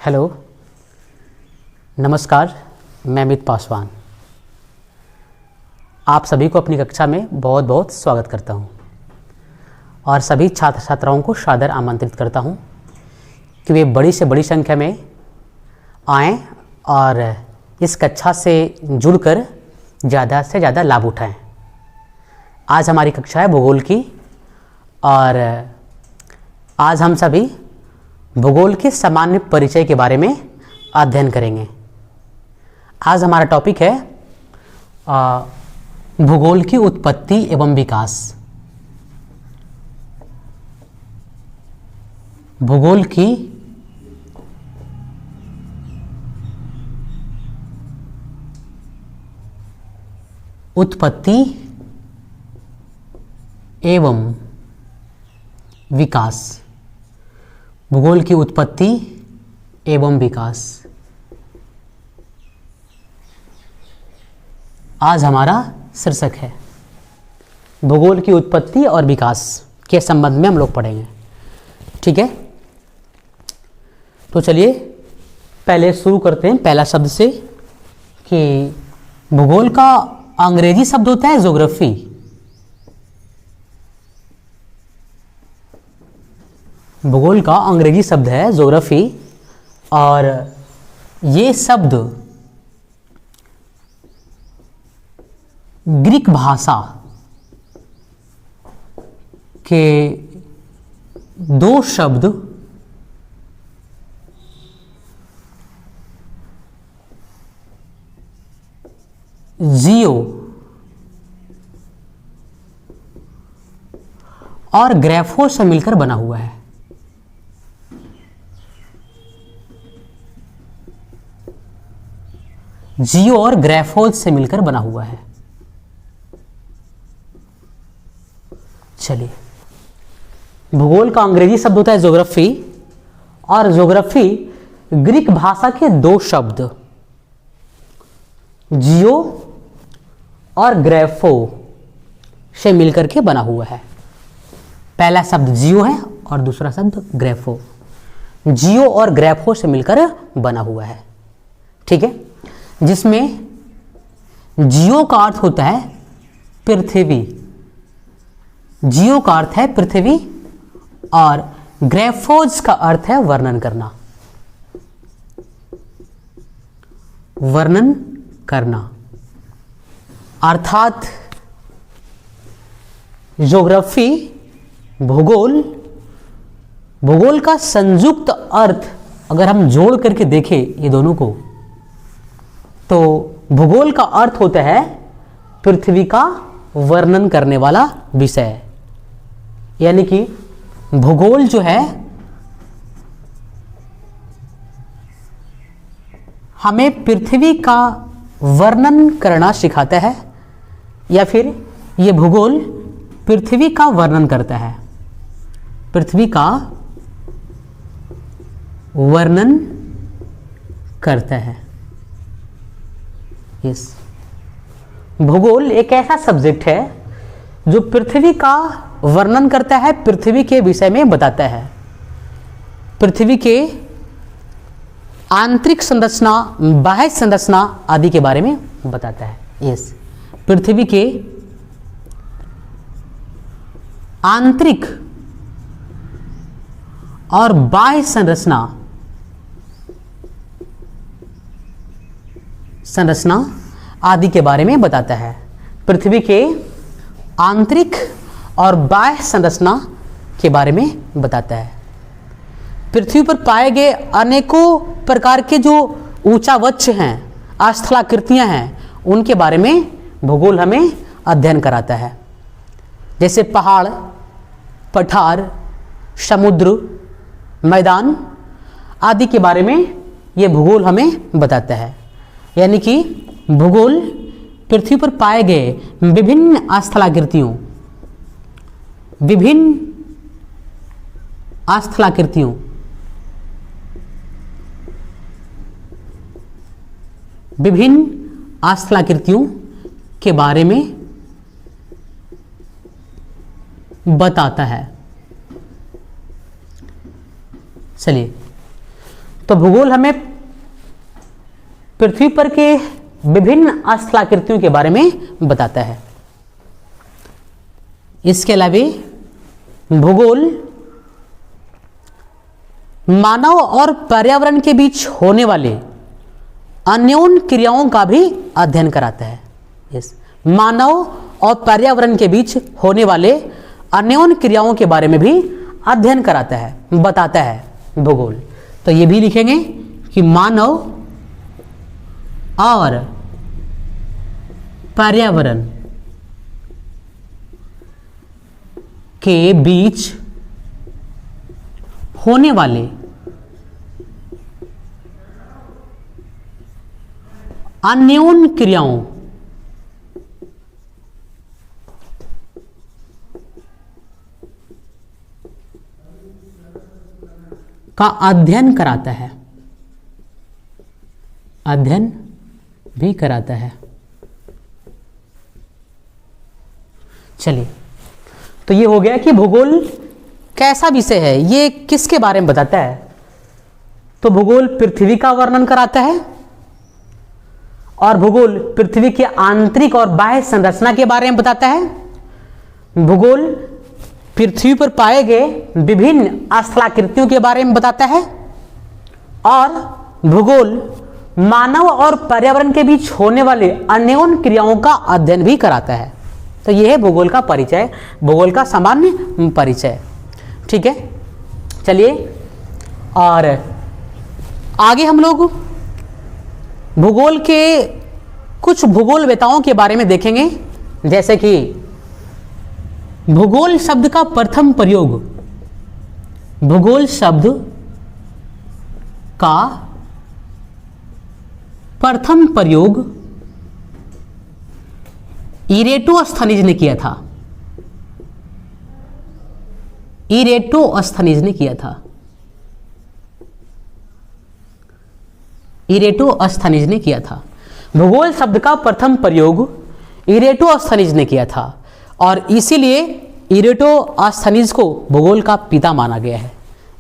Hello, नमस्कार। मैं अमित पासवान आप सभी को अपनी कक्षा में बहुत बहुत स्वागत करता हूं और सभी छात्र छात्राओं को सादर आमंत्रित करता हूं कि वे बड़ी से बड़ी संख्या में आएं और इस कक्षा से जुड़कर ज़्यादा से ज़्यादा लाभ उठाएं। आज हमारी कक्षा है भूगोल की और आज हम सभी भूगोल के सामान्य परिचय के बारे में अध्ययन करेंगे। आज हमारा टॉपिक है भूगोल की उत्पत्ति एवं विकास। भूगोल की उत्पत्ति एवं विकास। भूगोल की उत्पत्ति एवं विकास आज हमारा शीर्षक है। भूगोल की उत्पत्ति और विकास के संबंध में हम लोग पढ़ेंगे। ठीक है, तो चलिए पहले शुरू करते हैं पहला शब्द से कि भूगोल का अंग्रेजी शब्द होता है ज्योग्राफी। भूगोल का अंग्रेजी शब्द है ज्योग्राफी और ये शब्द ग्रीक भाषा के दो शब्द जियो और ग्राफो से मिलकर बना हुआ है। जियो और ग्राफोस से मिलकर बना हुआ है। चलिए, भूगोल का अंग्रेजी शब्द होता है ज्योग्राफी और ज्योग्राफी ग्रीक भाषा के दो शब्द जियो और ग्राफो से मिलकर के बना हुआ है। पहला शब्द जियो है और दूसरा शब्द ग्राफो। जियो और ग्राफो से मिलकर बना हुआ है। ठीक है, जिसमें जियो का अर्थ होता है पृथ्वी। जियो का अर्थ है पृथ्वी और ग्राफोज का अर्थ है वर्णन करना। वर्णन करना अर्थात ज्योग्राफी भूगोल, भूगोल का संयुक्त अर्थ अगर हम जोड़ करके देखें ये दोनों को तो भूगोल का अर्थ होता है पृथ्वी का वर्णन करने वाला विषय। यानी कि भूगोल जो है हमें पृथ्वी का वर्णन करना सिखाता है या फिर ये भूगोल पृथ्वी का वर्णन करता है। पृथ्वी का वर्णन करता है। यस, भूगोल एक ऐसा सब्जेक्ट है जो पृथ्वी का वर्णन करता है, पृथ्वी के विषय में बताता है। पृथ्वी के आंतरिक संरचना, बाह्य संरचना आदि के बारे में बताता है। यस, पृथ्वी के आंतरिक और बाह्य संरचना आदि के बारे में बताता है। पृथ्वी के आंतरिक और बाह्य संरचना के बारे में बताता है। पृथ्वी पर पाए गए अनेकों प्रकार के जो ऊंचा वृक्ष हैं, स्थलाकृतियां हैं, उनके बारे में भूगोल हमें अध्ययन कराता है। जैसे पहाड़, पठार, समुद्र, मैदान आदि के बारे में ये भूगोल हमें बताता है। यानी कि भूगोल पृथ्वी पर पाए गए विभिन्न स्थलाकृतियों, विभिन्न स्थलाकृतियों के बारे में बताता है। चलिए, तो भूगोल हमें पृथ्वी पर के विभिन्न स्थलाकृतियों के बारे में बताता है। इसके अलावा भूगोल मानव और पर्यावरण के बीच होने वाले अन्योन्य क्रियाओं का भी अध्ययन कराता है। यस, मानव और पर्यावरण के बीच होने वाले अन्योन्य क्रियाओं के बारे में भी अध्ययन कराता है, बताता है भूगोल। तो ये भी लिखेंगे कि मानव और पर्यावरण के बीच होने वाले अन्योन्य क्रियाओं का अध्ययन कराता है, अध्ययन भी कराता है। चलिए, तो ये हो गया कि भूगोल कैसा विषय है, ये किसके बारे में बताता है। तो भूगोल पृथ्वी का वर्णन कराता है और भूगोल पृथ्वी के आंतरिक और बाह्य संरचना के बारे में बताता है। भूगोल पृथ्वी पर पाए गए विभिन्न स्थलाकृतियों के बारे में बताता है और भूगोल मानव और पर्यावरण के बीच होने वाले अन्योन्य क्रियाओं का अध्ययन भी कराता है। तो यह है भूगोल का परिचय, भूगोल का सामान्य परिचय। ठीक है, चलिए और आगे हम लोग भूगोल के कुछ भूगोलवेताओं के बारे में देखेंगे। जैसे कि भूगोल शब्द का प्रथम प्रयोग, भूगोल शब्द का प्रथम प्रयोग इरेटोस्थनीज ने किया था। इरेटोस्थनीज ने किया था। इरेटोस्थनीज ने किया था। भूगोल शब्द का प्रथम प्रयोग इरेटोस्थनीज ने किया था और इसीलिए इरेटोस्थनीज को भूगोल का पिता माना गया है।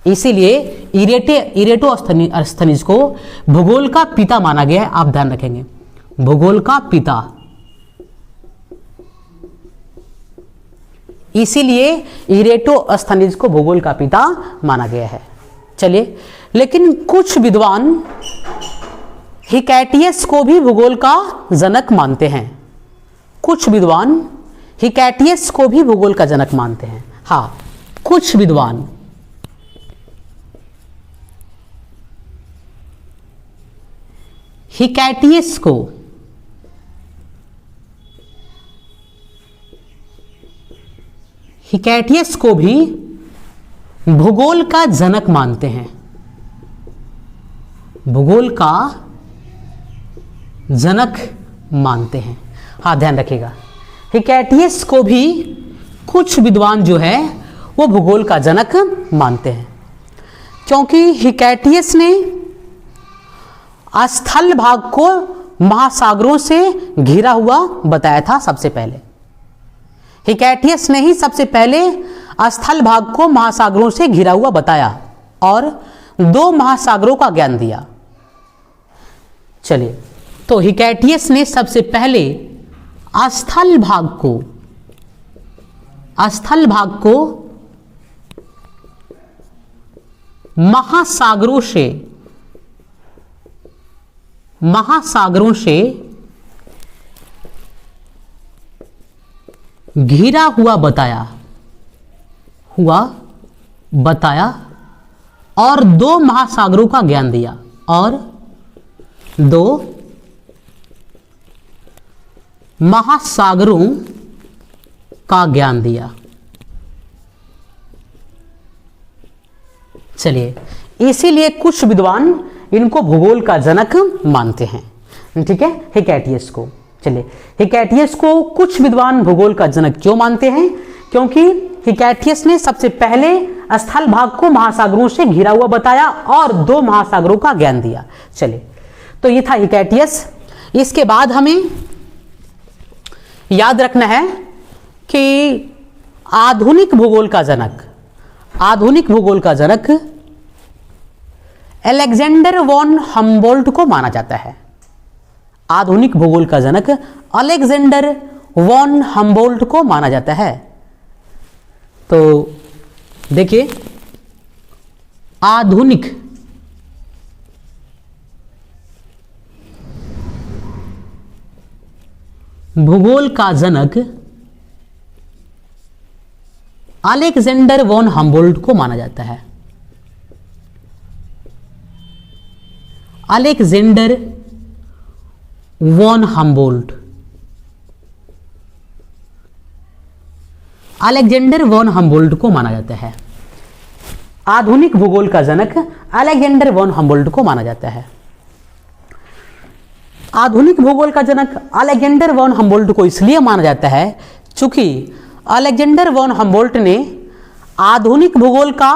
इसीलिए इरेटोस्थनीज को भूगोल का पिता माना गया है। आप ध्यान रखेंगे, भूगोल का पिता। इसीलिए इरेटोस्थनीज को भूगोल का पिता माना गया है। चलिए, लेकिन कुछ विद्वान हिकैटियस को भी भूगोल का जनक मानते हैं। कुछ विद्वान हिकैटियस को भी भूगोल का जनक मानते हैं। हाँ, कुछ विद्वान हिकैटियस को भी भूगोल का जनक मानते हैं। भूगोल का जनक मानते हैं। हाँ, ध्यान रखिएगा, हिकैटियस को भी कुछ विद्वान जो है वो भूगोल का जनक मानते हैं, क्योंकि हिकैटियस ने स्थल भाग को महासागरों से घिरा हुआ बताया था। सबसे पहले हिकैटियस ने ही सबसे पहले स्थल भाग को महासागरों से घिरा हुआ बताया और 2 महासागरों का ज्ञान दिया। चलिए, तो हिकैटियस ने सबसे पहले स्थल भाग को महासागरों से घिरा हुआ बताया और 2 महासागरों का ज्ञान दिया और 2 महासागरों का ज्ञान दिया। चलिए, इसीलिए कुछ विद्वान इनको भूगोल का जनक मानते हैं। ठीक है, हिकैटियस को। चलिए, हिकैटियस को कुछ विद्वान भूगोल का जनक क्यों मानते हैं? क्योंकि हिकैटियस ने सबसे पहले स्थल भाग को महासागरों से घिरा हुआ बताया और 2 महासागरों का ज्ञान दिया। चलिए, तो ये था हिकैटियस। इसके बाद हमें याद रखना है कि आधुनिक भूगोल का जनक अलेक्जेंडर वॉन हम्बोल्ट को माना जाता है। आधुनिक भूगोल का जनक अलेक्जेंडर वॉन हम्बोल्ट को माना जाता है। तो देखिए, आधुनिक भूगोल का जनक अलेक्जेंडर वॉन हम्बोल्ट को माना जाता है। Alexander von Humboldt, Alexander von Humboldt को माना जाता है। आधुनिक भूगोल का जनक अलेक्जेंडर वॉन हम्बोल्ट को माना जाता है। आधुनिक भूगोल का जनक अलेक्जेंडर वॉन हम्बोल्ट को इसलिए माना जाता है चूंकि अलेक्जेंडर वॉन हम्बोल्ट ने आधुनिक भूगोल का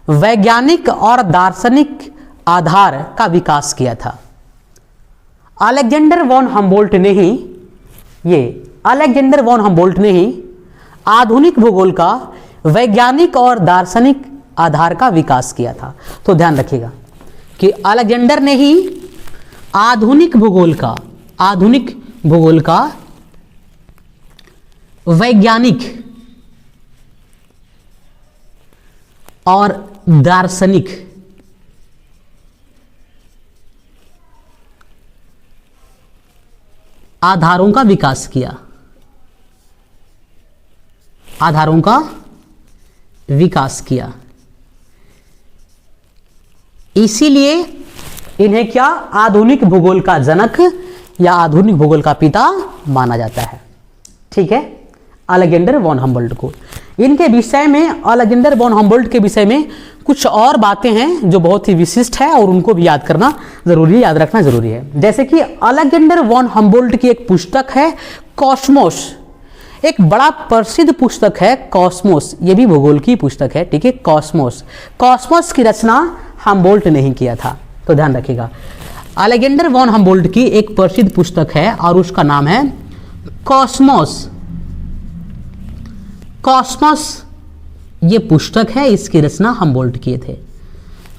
वैज्ञानिक और दार्शनिक आधार का विकास किया था। अलेक्जेंडर वॉन हम्बोल्ट ने ही आधुनिक भूगोल का वैज्ञानिक और दार्शनिक आधार का विकास किया था। तो ध्यान रखिएगा कि अलेक्जेंडर ने ही आधुनिक भूगोल का वैज्ञानिक और दार्शनिक आधारों का विकास किया। इसीलिए इन्हें क्या आधुनिक भूगोल का जनक या आधुनिक भूगोल का पिता माना जाता है। ठीक है, अलेक्जेंडर वॉन हम्बोल्ट को। इनके विषय में, अलेक्जेंडर वॉन हम्बोल्ट के विषय में कुछ और बातें हैं जो बहुत ही विशिष्ट है और उनको भी याद करना जरूरी है, याद रखना जरूरी है। जैसे कि अलेक्जेंडर वॉन हम्बोल्ट की एक पुस्तक है कॉस्मोस, एक बड़ा प्रसिद्ध पुस्तक है कॉस्मोस, ये भी भूगोल की पुस्तक है। ठीक है, कॉस्मोस की रचना हम्बोल्ट ने ही किया था। तो ध्यान रखिएगा, अलेक्जेंडर वॉन हम्बोल्ट की एक प्रसिद्ध पुस्तक है और उसका नाम है कॉस्मोस। ये पुस्तक है, इसकी रचना हम्बोल्ट किए थे।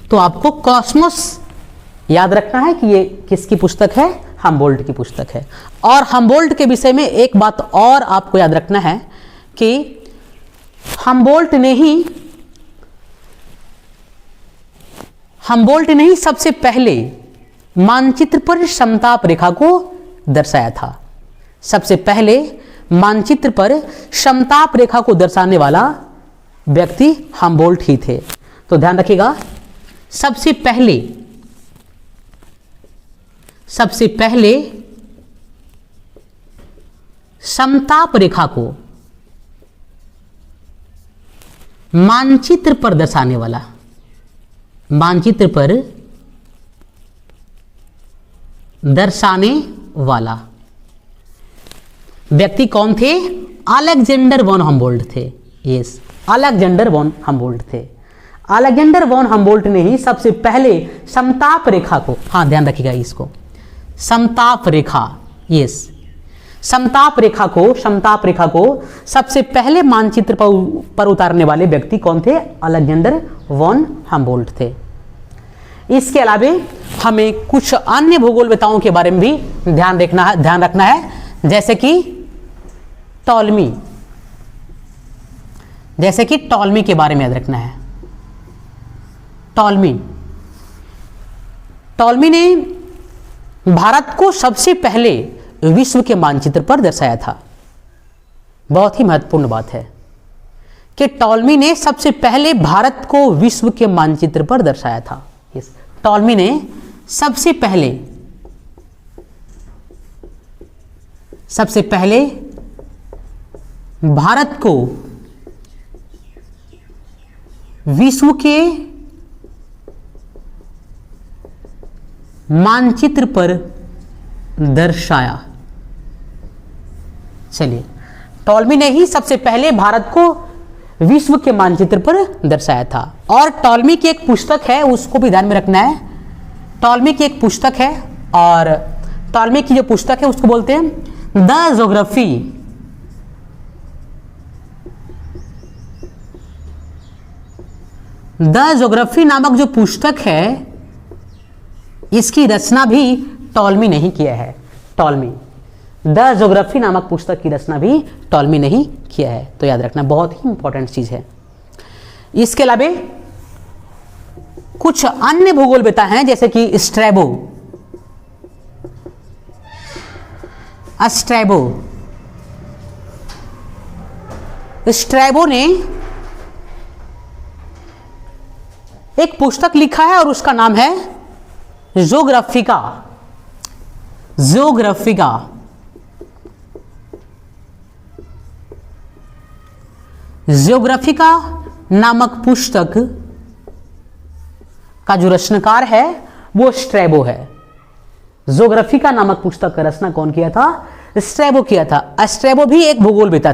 तो आपको कॉस्मोस याद रखना है कि ये किसकी पुस्तक है, हम्बोल्ट की पुस्तक है। और हम्बोल्ट के विषय में एक बात और आपको याद रखना है कि हम्बोल्ट ने ही सबसे पहले मानचित्र पर समताप रेखा को दर्शाया था। सबसे पहले मानचित्र पर समताप रेखा को दर्शाने वाला व्यक्ति हम्बोल्ट ही थे। तो ध्यान रखिएगा, सबसे पहले समताप रेखा को मानचित्र पर दर्शाने वाला व्यक्ति कौन थे? अलेक्जेंडर वॉन हम्बोल्ट थे। यस, अलेक्जेंडर वॉन हम्बोल्ट थे। अलेक्जेंडर वॉन हम्बोल्ट ने ही सबसे पहले समताप रेखा को, हाँ ध्यान रखिएगा इसको, समताप रेखा को सबसे पहले मानचित्र पर उतारने वाले व्यक्ति कौन थे? अलेक्जेंडर वॉन हम्बोल्ट थे। इसके अलावा हमें कुछ अन्य भूगोलवेताओं के बारे में भी ध्यान रखना है, जैसे कि टॉलमी के बारे में याद रखना है। टॉलमी ने भारत को सबसे पहले विश्व के मानचित्र पर दर्शाया था। बहुत ही महत्वपूर्ण बात है कि टॉलमी ने सबसे पहले भारत को विश्व के मानचित्र पर दर्शाया था। टॉलमी ने सबसे पहले भारत को विश्व के मानचित्र पर दर्शाया। चलिए, टॉलमी ने ही सबसे पहले भारत को विश्व के मानचित्र पर दर्शाया था। और टॉलमी की एक पुस्तक है, उसको भी ध्यान में रखना है। टॉलमी की एक पुस्तक है और टॉलमी की जो पुस्तक है उसको बोलते हैं द द ज्योग्राफी नामक जो पुस्तक है इसकी रचना भी टॉलमी नहीं किया है। टॉलमी, द ज्योग्राफी नामक पुस्तक की रचना भी टॉलमी नहीं किया है। तो याद रखना, बहुत ही इंपॉर्टेंट चीज है। इसके अलावा कुछ अन्य भूगोलवेता हैं जैसे कि स्ट्रैबो। स्ट्रैबो ने एक पुस्तक लिखा है और उसका नाम है ज्योग्राफिका। ज्योग्राफिका नामक पुस्तक का जो रचनाकार है वो स्ट्रैबो है। ज्योग्राफिका नामक पुस्तक का रचना कौन किया था? स्ट्रैबो किया था। स्ट्रैबो भी एक भूगोलवेता थे।